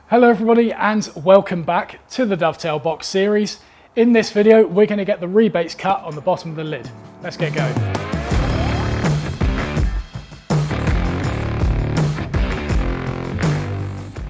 Hello everybody and welcome back to the Dovetail box series. In this video we're going to get the rebates cut on the bottom of the lid. Let's get going.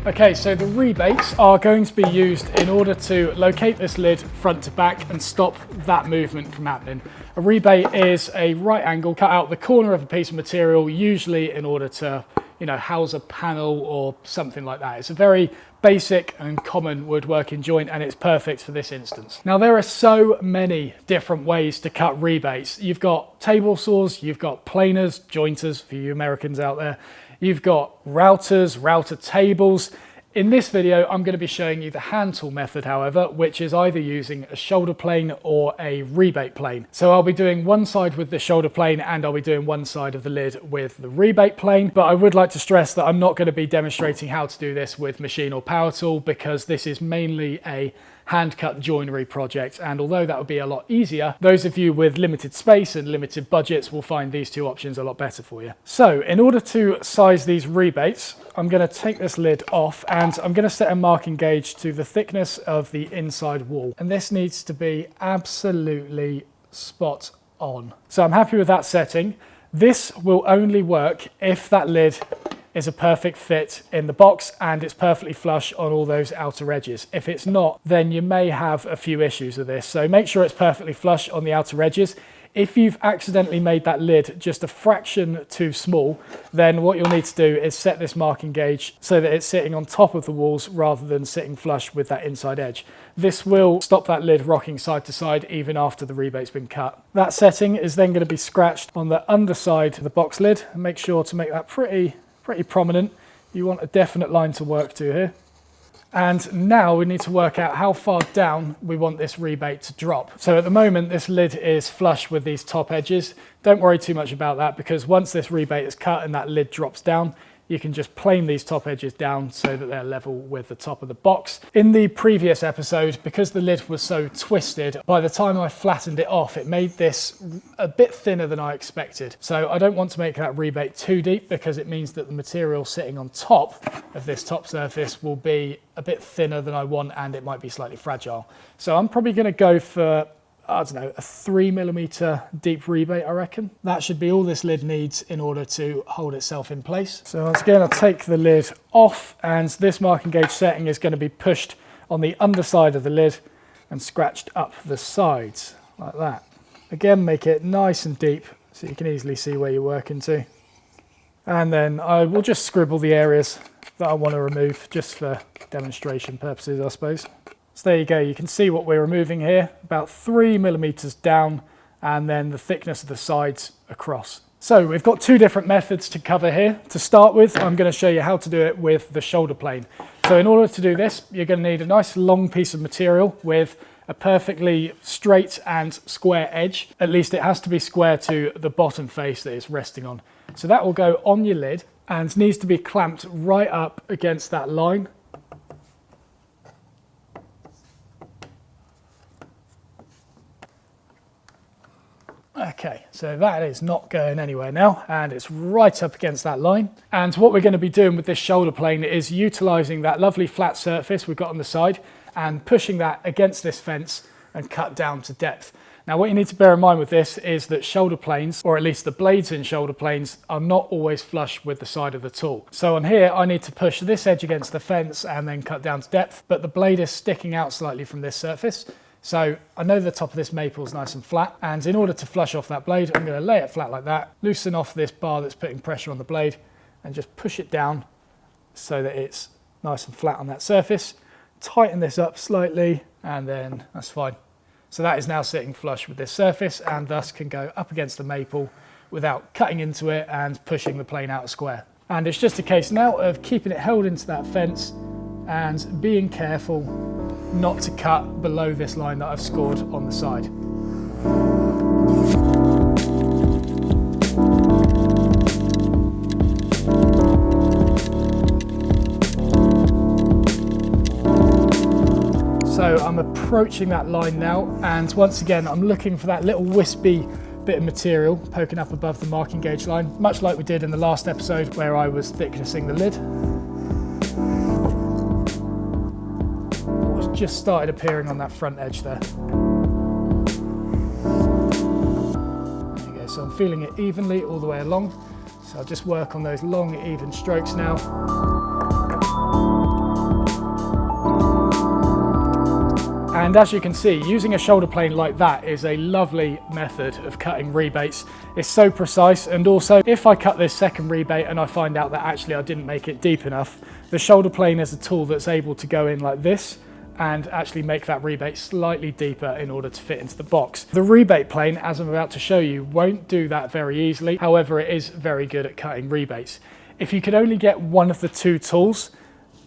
Okay, so the rebates are going to be used in order to locate this lid front to back and stop that movement from happening. A rebate is a right angle cut out the corner of a piece of material, usually in order to house a panel or something like that. It's a very basic and common woodworking joint and it's perfect for this instance. Now there are so many different ways to cut rebates. You've got table saws, you've got planers, jointers for you Americans out there, you've got routers, router tables. In this video, I'm going to be showing you the hand tool method, however, which is either using a shoulder plane or a rebate plane. So I'll be doing one side with the shoulder plane and I'll be doing one side of the lid with the rebate plane. But I would like to stress that I'm not going to be demonstrating how to do this with machine or power tool because this is mainly a hand-cut joinery project, and although that would be a lot easier, those of you with limited space and limited budgets will find these two options a lot better for you. So in order to size these rebates, I'm going to take this lid off and I'm going to set a marking gauge to the thickness of the inside wall, and this needs to be absolutely spot on. So I'm happy with that setting. This will only work if that lid is a perfect fit in the box and it's perfectly flush on all those outer edges. If it's not, then you may have a few issues with this. So make sure it's perfectly flush on the outer edges. If you've accidentally made that lid just a fraction too small, then what you'll need to do is set this marking gauge so that it's sitting on top of the walls rather than sitting flush with that inside edge. This will stop that lid rocking side to side even after the rebate's been cut. That setting is then going to be scratched on the underside of the box lid, and make sure to make that pretty prominent. You want a definite line to work to here. And now we need to work out how far down we want this rebate to drop. So at the moment this lid is flush with these top edges. Don't worry too much about that because once this rebate is cut and that lid drops down, you can just plane these top edges down so that they're level with the top of the box. In the previous episode, because the lid was so twisted, by the time I flattened it off, it made this a bit thinner than I expected. So I don't want to make that rebate too deep because it means that the material sitting on top of this top surface will be a bit thinner than I want and it might be slightly fragile. So I'm probably going to go for, I don't know, a 3mm deep rebate, I reckon. That should be all this lid needs in order to hold itself in place. So once again, I'll take the lid off and this marking gauge setting is going to be pushed on the underside of the lid and scratched up the sides like that. Again, make it nice and deep so you can easily see where you're working to. And then I will just scribble the areas that I want to remove just for demonstration purposes, I suppose. So there you go, you can see what we're removing here, about 3mm down and then the thickness of the sides across. So we've got two different methods to cover here. To start with, I'm going to show you how to do it with the shoulder plane. So in order to do this, you're going to need a nice long piece of material with a perfectly straight and square edge. At least it has to be square to the bottom face that it's resting on. So that will go on your lid and needs to be clamped right up against that line. Okay, so that is not going anywhere now and it's right up against that line. And what we're going to be doing with this shoulder plane is utilising that lovely flat surface we've got on the side and pushing that against this fence and cut down to depth. Now what you need to bear in mind with this is that shoulder planes, or at least the blades in shoulder planes, are not always flush with the side of the tool. So on here I need to push this edge against the fence and then cut down to depth, but the blade is sticking out slightly from this surface. So I know the top of this maple is nice and flat, and in order to flush off that blade, I'm going to lay it flat like that, loosen off this bar that's putting pressure on the blade, and just push it down so that it's nice and flat on that surface. Tighten this up slightly, and then that's fine. So that is now sitting flush with this surface, and thus can go up against the maple without cutting into it and pushing the plane out of square. And it's just a case now of keeping it held into that fence and being careful not to cut below this line that I've scored on the side. So I'm approaching that line now, and once again I'm looking for that little wispy bit of material poking up above the marking gauge line, much like we did in the last episode where I was thicknessing the lid. just started appearing on that front edge there. There you go, so I'm feeling it evenly all the way along. So I'll just work on those long, even strokes now. And as you can see, using a shoulder plane like that is a lovely method of cutting rebates. It's so precise, and also if I cut this second rebate and I find out that actually I didn't make it deep enough, the shoulder plane is a tool that's able to go in like this and actually make that rebate slightly deeper in order to fit into the box. The rebate plane, as I'm about to show you, won't do that very easily. However, it is very good at cutting rebates. If you could only get one of the two tools,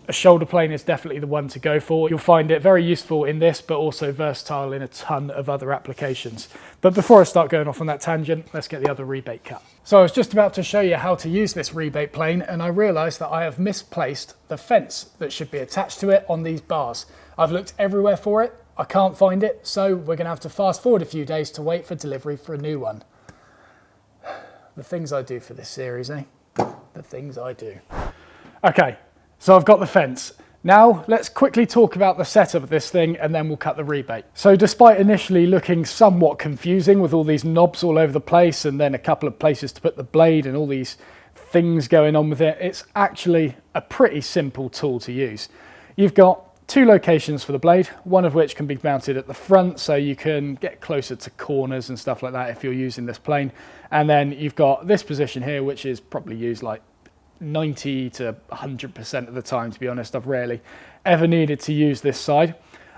a shoulder plane is definitely the one to go for. You'll find it very useful in this, but also versatile in a ton of other applications. But before I start going off on that tangent, let's get the other rebate cut. So I was just about to show you how to use this rebate plane, and I realized that I have misplaced the fence that should be attached to it on these bars. I've looked everywhere for it, I can't find it, so we're gonna have to fast forward a few days to wait for delivery for a new one. The things I do for this series, eh? The things I do. Okay. So I've got the fence. Now let's quickly talk about the setup of this thing and then we'll cut the rebate. So despite initially looking somewhat confusing with all these knobs all over the place and then a couple of places to put the blade and all these things going on with it, it's actually a pretty simple tool to use. You've got two locations for the blade, one of which can be mounted at the front so you can get closer to corners and stuff like that if you're using this plane. And then you've got this position here, which is probably used like 90 to 100% of the time, to be honest. I've rarely ever needed to use this side.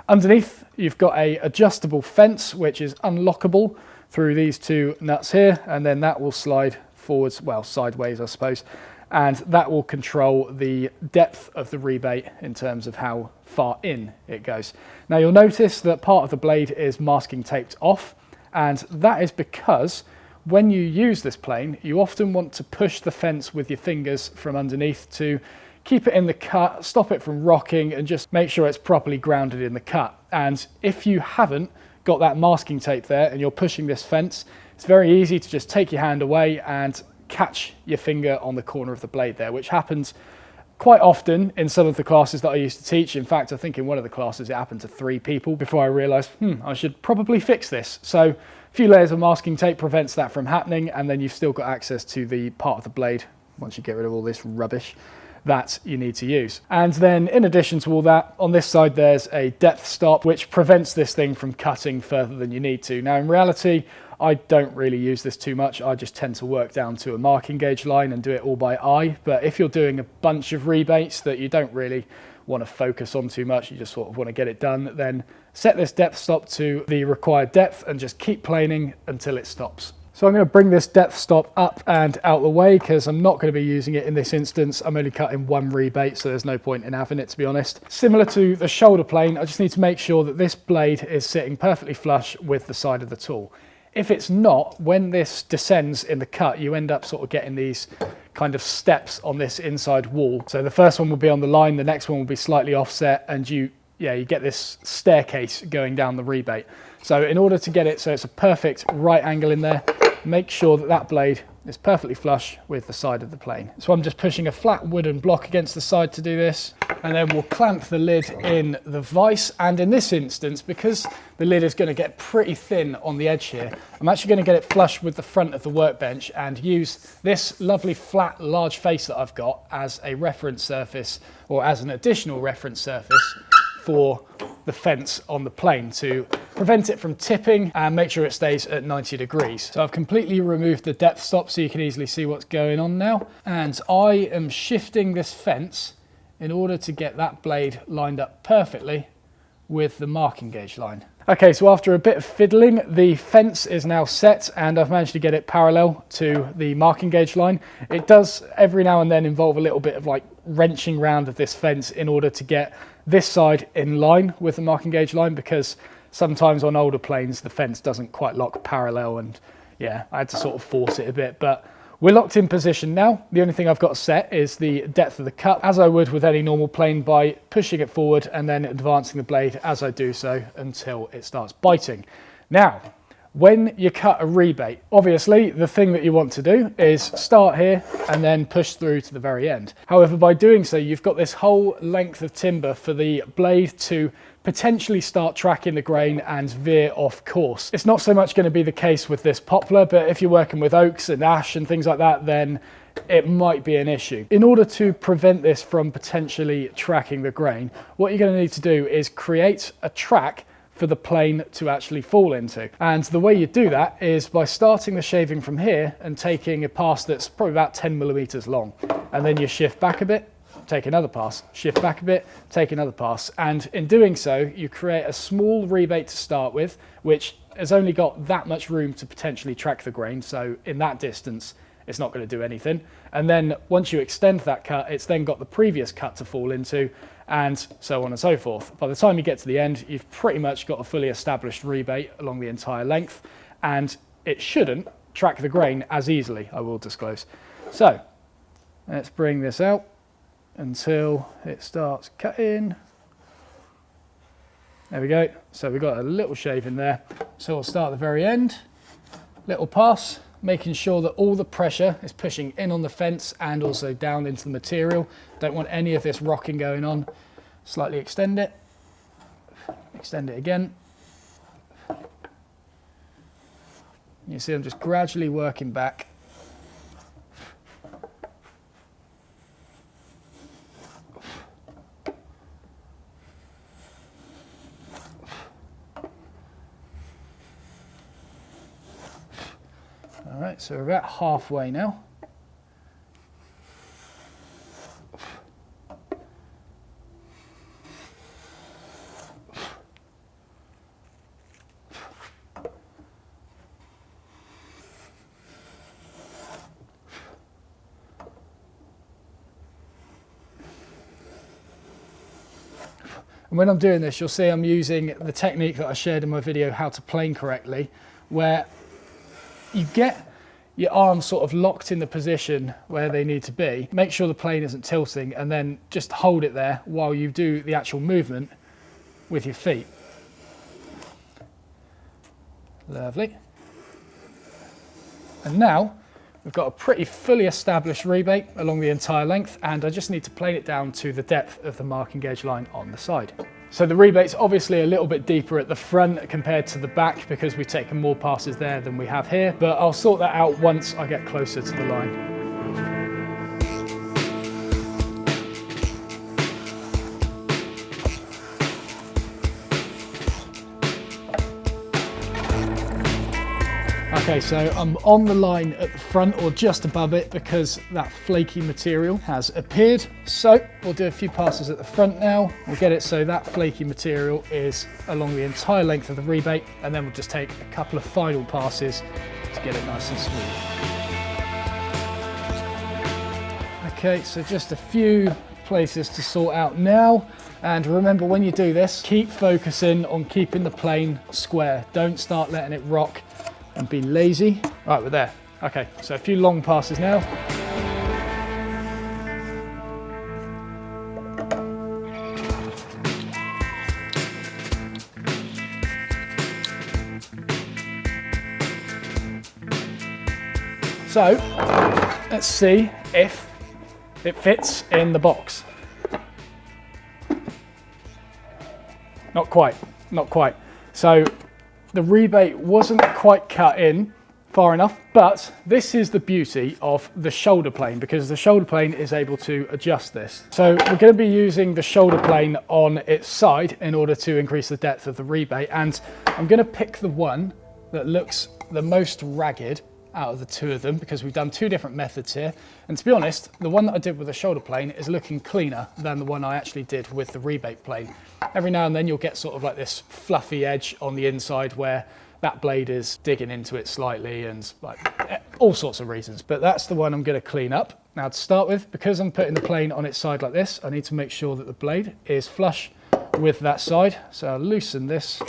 Underneath, you've got a adjustable fence, which is unlockable through these two nuts here, and then that will slide forwards, well, sideways, I suppose, and that will control the depth of the rebate in terms of how far in it goes. Now, you'll notice that part of the blade is masking taped off, and that is because when you use this plane, you often want to push the fence with your fingers from underneath to keep it in the cut, stop it from rocking, and just make sure it's properly grounded in the cut. And if you haven't got that masking tape there and you're pushing this fence, it's very easy to just take your hand away and catch your finger on the corner of the blade there, which happens quite often in some of the classes that I used to teach. In fact, I think in one of the classes it happened to 3 people before I realised, I should probably fix this. So a few layers of masking tape prevents that from happening, and then you've still got access to the part of the blade, once you get rid of all this rubbish, that you need to use. And then in addition to all that, on this side there's a depth stop which prevents this thing from cutting further than you need to. Now in reality, I don't really use this too much. I just tend to work down to a marking gauge line and do it all by eye. But if you're doing a bunch of rebates that you don't really want to focus on too much, you just sort of want to get it done, then set this depth stop to the required depth and just keep planing until it stops. So I'm going to bring this depth stop up and out the way because I'm not going to be using it in this instance. I'm only cutting one rebate, so there's no point in having it, to be honest. Similar to the shoulder plane, I just need to make sure that this blade is sitting perfectly flush with the side of the tool. If it's not, when this descends in the cut, you end up sort of getting these kind of steps on this inside wall. So the first one will be on the line, the next one will be slightly offset, and you get this staircase going down the rebate. So in order to get it so it's a perfect right angle in there, make sure that that blade is perfectly flush with the side of the plane. So I'm just pushing a flat wooden block against the side to do this, and then we'll clamp the lid in the vise. And in this instance, because the lid is going to get pretty thin on the edge here, I'm actually going to get it flush with the front of the workbench and use this lovely flat large face that I've got as a reference surface, or as an additional reference surface for the fence on the plane to prevent it from tipping and make sure it stays at 90 degrees. So I've completely removed the depth stop so you can easily see what's going on now. And I am shifting this fence in order to get that blade lined up perfectly with the marking gauge line. Okay, so after a bit of fiddling, the fence is now set and I've managed to get it parallel to the marking gauge line. It does every now and then involve a little bit of like wrenching round of this fence in order to get this side in line with the marking gauge line, because sometimes on older planes the fence doesn't quite lock parallel, and yeah, I had to sort of force it a bit, but we're locked in position now. The only thing I've got set is the depth of the cut, as I would with any normal plane, by pushing it forward and then advancing the blade as I do so until it starts biting. Now, When you cut a rebate, obviously the thing that you want to do is start here and then push through to the very end. However, by doing so, you've got this whole length of timber for the blade to potentially start tracking the grain and veer off course. It's not so much going to be the case with this poplar, but if you're working with oaks and ash and things like that, then it might be an issue. In order to prevent this from potentially tracking the grain, what you're going to need to do is create a track for the plane to actually fall into. And the way you do that is by starting the shaving from here and taking a pass that's probably about 10 millimeters long. And then you shift back a bit, take another pass, shift back a bit, take another pass. And in doing so, you create a small rebate to start with, which has only got that much room to potentially track the grain. So in that distance, it's not going to do anything. And then once you extend that cut, it's then got the previous cut to fall into, and so on and so forth. By the time you get to the end, you've pretty much got a fully established rebate along the entire length, and it shouldn't track the grain as easily, I will disclose. So let's bring this out until it starts cutting. There we go. So we've got a little shave in there. So we'll start at the very end, little pass, making sure that all the pressure is pushing in on the fence and also down into the material. Don't want any of this rocking going on. Slightly extend it again. You see I'm just gradually working back. All right, so we're about halfway now. And when I'm doing this, you'll see I'm using the technique that I shared in my video, how to plane correctly, where you get your arms sort of locked in the position where they need to be. Make sure the plane isn't tilting, and then just hold it there while you do the actual movement with your feet. Lovely. And now we've got a pretty fully established rebate along the entire length, and I just need to plane it down to the depth of the marking gauge line on the side. So the rebate's obviously a little bit deeper at the front compared to the back because we've taken more passes there than we have here, but I'll sort that out once I get closer to the line. Okay, so I'm on the line at the front or just above it because that flaky material has appeared. So we'll do a few passes at the front now. We'll get it so that flaky material is along the entire length of the rebate, and then we'll just take a couple of final passes to get it nice and smooth. Okay, so just a few places to sort out now. And remember, when you do this, keep focusing on keeping the plane square. Don't start letting it rock and be lazy. Right, we're there. Okay, so a few long passes now. So let's see if it fits in the box. Not quite, not quite. So the rebate wasn't quite cut in far enough, but this is the beauty of the shoulder plane, because the shoulder plane is able to adjust this. So we're going to be using the shoulder plane on its side in order to increase the depth of the rebate, and I'm going to pick the one that looks the most ragged out of the two of them, because we've done two different methods here. And to be honest, the one that I did with the shoulder plane is looking cleaner than the one I actually did with the rebate plane. Every now and then you'll get sort of like this fluffy edge on the inside where that blade is digging into it slightly, and like all sorts of reasons, but that's the one I'm going to clean up. Now to start with, because I'm putting the plane on its side like this, I need to make sure that the blade is flush with that side. So I'll loosen this,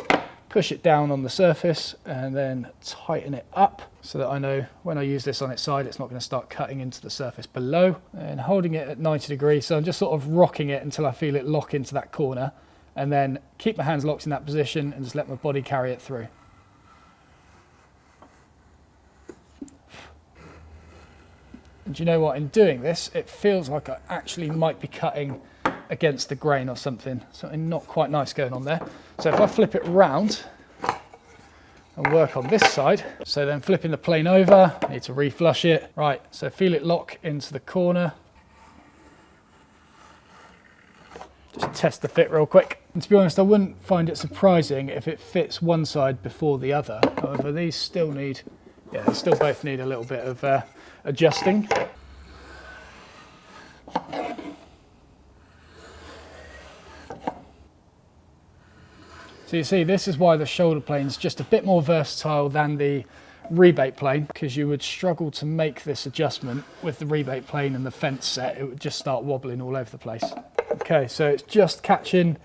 push it down on the surface, and then tighten it up so that I know when I use this on its side, it's not going to start cutting into the surface below. And holding it at 90 degrees, so I'm just sort of rocking it until I feel it lock into that corner, and then keep my hands locked in that position and just let my body carry it through. And you know what, in doing this, it feels like I actually might be cutting against the grain or something not quite nice going on there. So if I flip it round and work on this side, so then flipping the plane over, I need to reflush it. Right, so feel it lock into the corner. Just test the fit real quick. And to be honest, I wouldn't find it surprising if it fits one side before the other. However, these still need, they still both need a little bit of adjusting. So you see, this is why the shoulder plane is just a bit more versatile than the rebate plane, because you would struggle to make this adjustment with the rebate plane and the fence set. It would just start wobbling all over the place. Okay, so it's just catching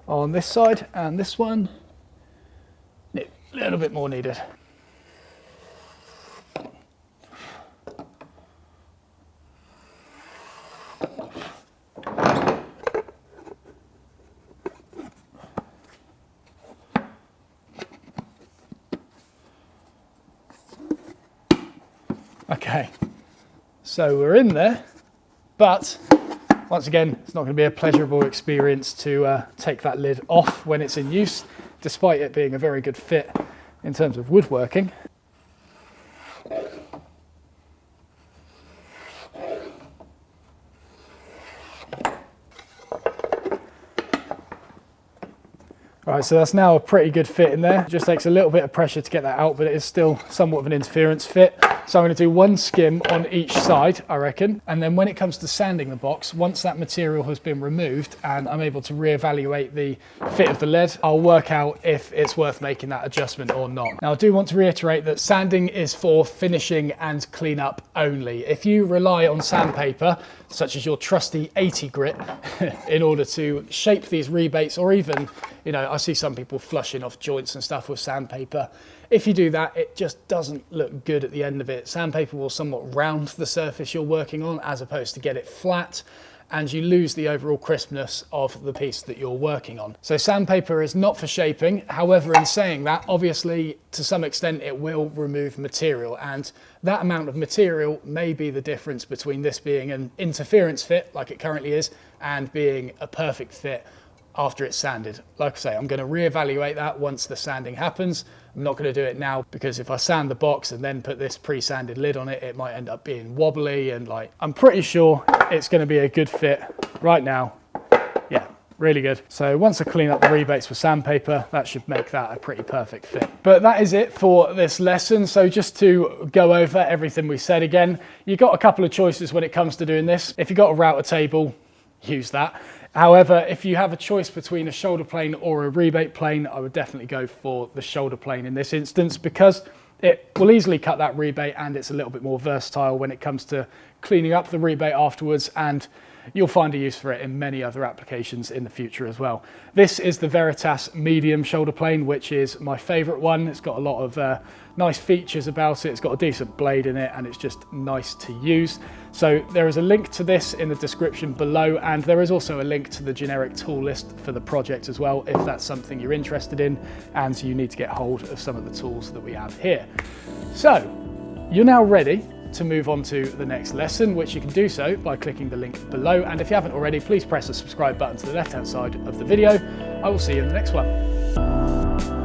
on this side, and this one, a little bit more needed. Okay, so we're in there, but once again, it's not going to be a pleasurable experience to take that lid off when it's in use, despite it being a very good fit in terms of woodworking. Right, so that's now a pretty good fit in there. It just takes a little bit of pressure to get that out, but it is still somewhat of an interference fit. So I'm going to do one skim on each side, I reckon. And then when it comes to sanding the box, once that material has been removed and I'm able to reevaluate the fit of the lead, I'll work out if it's worth making that adjustment or not. Now, I do want to reiterate that sanding is for finishing and cleanup only. If you rely on sandpaper, such as your trusty 80 grit, in order to shape these rebates, or even, I see some people flushing off joints and stuff with sandpaper. If you do that, it just doesn't look good at the end of it. Sandpaper will somewhat round the surface you're working on as opposed to get it flat, and you lose the overall crispness of the piece that you're working on. So sandpaper is not for shaping. However, in saying that, obviously, to some extent, it will remove material, and that amount of material may be the difference between this being an interference fit, like it currently is, and being a perfect fit after it's sanded. Like I say, I'm going to reevaluate that once the sanding happens. I'm not going to do it now, because if I sand the box and then put this pre-sanded lid on it, it might end up being wobbly, and I'm pretty sure it's going to be a good fit right now. Yeah, really good. So once I clean up the rebates with sandpaper, that should make that a pretty perfect fit. But that is it for this lesson. So just to go over everything we said again, you've got a couple of choices when it comes to doing this. If you've got a router table, use that. However, if you have a choice between a shoulder plane or a rebate plane, I would definitely go for the shoulder plane in this instance, because it will easily cut that rebate, and it's a little bit more versatile when it comes to cleaning up the rebate afterwards, and you'll find a use for it in many other applications in the future as well. This is the Veritas medium shoulder plane, which is my favorite one. It's got a lot of nice features about it. It's got a decent blade in it, and it's just nice to use. So there is a link to this in the description below, and there is also a link to the generic tool list for the project as well, if that's something you're interested in and you need to get hold of some of the tools that we have here. So you're now ready to move on to the next lesson, which you can do so by clicking the link below. And if you haven't already, please press the subscribe button to the left-hand side of the video. I will see you in the next one.